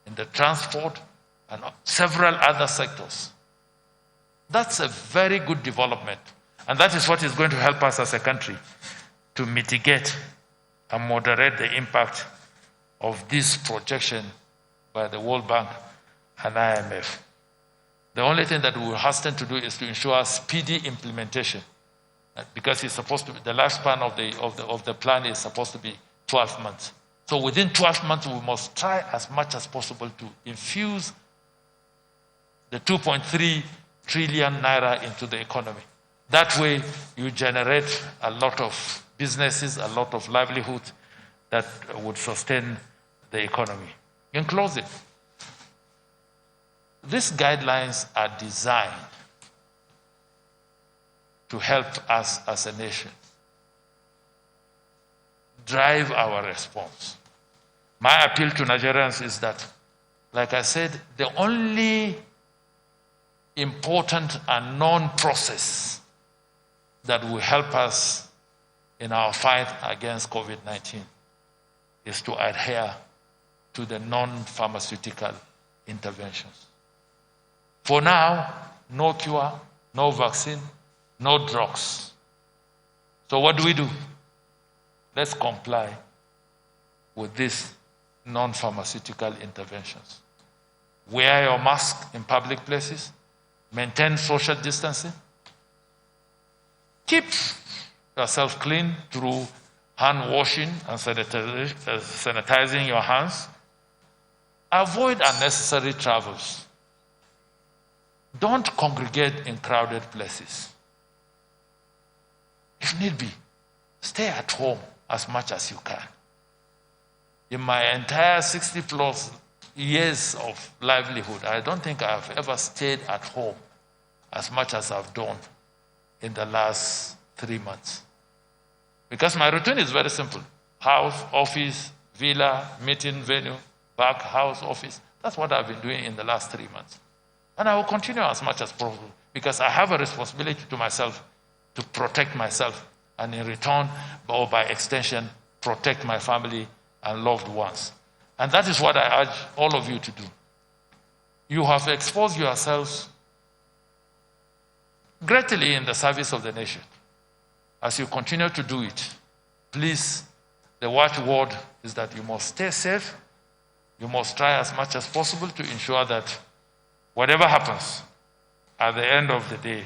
Speaker 1: in the transport, and several other sectors. That's a very good development. And that is what is going to help us as a country to mitigate and moderate the impact of this projection by the World Bank and IMF. The only thing that we will hasten to do is to ensure speedy implementation, because it's supposed to be, the lifespan of the plan is supposed to be 12 months. So within 12 months, we must try as much as possible to infuse the 2.3 trillion naira into the economy. That way, you generate a lot of businesses, a lot of livelihood that would sustain the economy. In closing, these guidelines are designed to help us as a nation drive our response. My appeal to Nigerians is that, like I said, the only important and known process that will help us in our fight against COVID-19 is to adhere to the non-pharmaceutical interventions. For now, no cure, no vaccine, no drugs. So what do? Let's comply with these non-pharmaceutical interventions. Wear your mask in public places. Maintain social distancing. Keep yourself clean through hand washing and sanitizing your hands. Avoid unnecessary travels. Don't congregate in crowded places. If need be, stay at home as much as you can. In my entire 60+ years of livelihood, I don't think I've ever stayed at home as much as I've done in the last 3 months. Because my routine is very simple. House, office, villa, meeting venue, back, house, office. That's what I've been doing in the last 3 months. And I will continue as much as possible, because I have a responsibility to myself to protect myself, and in return, or by extension, protect my family and loved ones. And that is what I urge all of you to do. You have exposed yourselves greatly in the service of the nation. As you continue to do it, please, the watchword is that you must stay safe. You must try as much as possible to ensure that whatever happens, at the end of the day,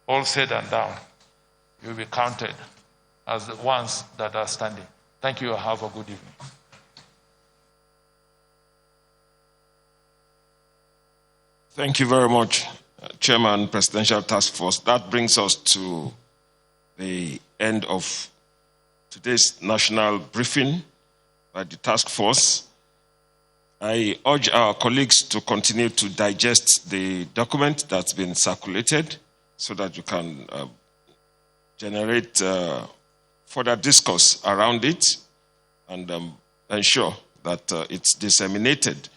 Speaker 1: all said and done, you'll be counted as the ones that are standing. Thank you. Have a good evening.
Speaker 3: Thank you very much, Chairman, Presidential Task Force. That brings us to the end of today's national briefing by the task force. I urge our colleagues to continue to digest the document that's been circulated so that you can generate further discourse around it and ensure that it's disseminated.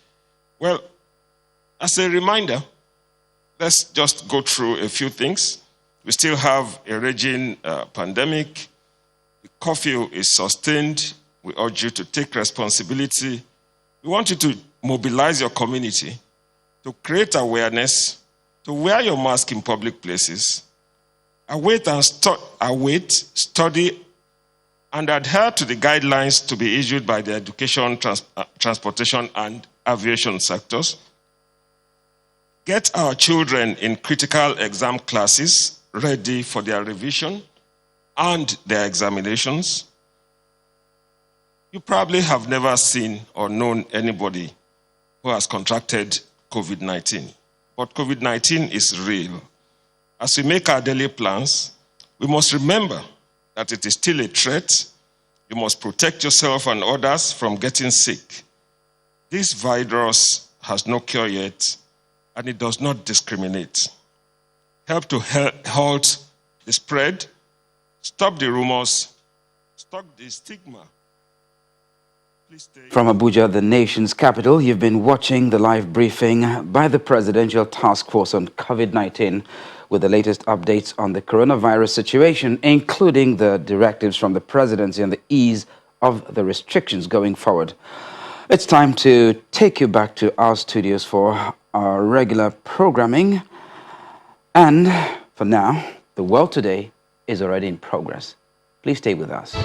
Speaker 3: Well, as a reminder, let's just go through a few things. We still have a raging pandemic. The curfew is sustained. We urge you to take responsibility. We want you to mobilize your community to create awareness, to wear your mask in public places, study, and adhere to the guidelines to be issued by the education, transportation, and aviation sectors. Get our children in critical exam classes ready for their revision and their examinations. You probably have never seen or known anybody who has contracted COVID-19. But COVID-19 is real. As we make our daily plans, we must remember that it is still a threat. You must protect yourself and others from getting sick. This virus has no cure yet, and it does not discriminate. help to halt the spread, stop the rumors, stop the stigma.
Speaker 9: From Abuja, the nation's capital, you've been watching the live briefing by the Presidential Task Force on COVID-19 with the latest updates on the coronavirus situation, including the directives from the presidency and the ease of the restrictions going forward. It's time to take you back to our studios for our regular programming. And for now, the world today is already in progress. Please stay with us.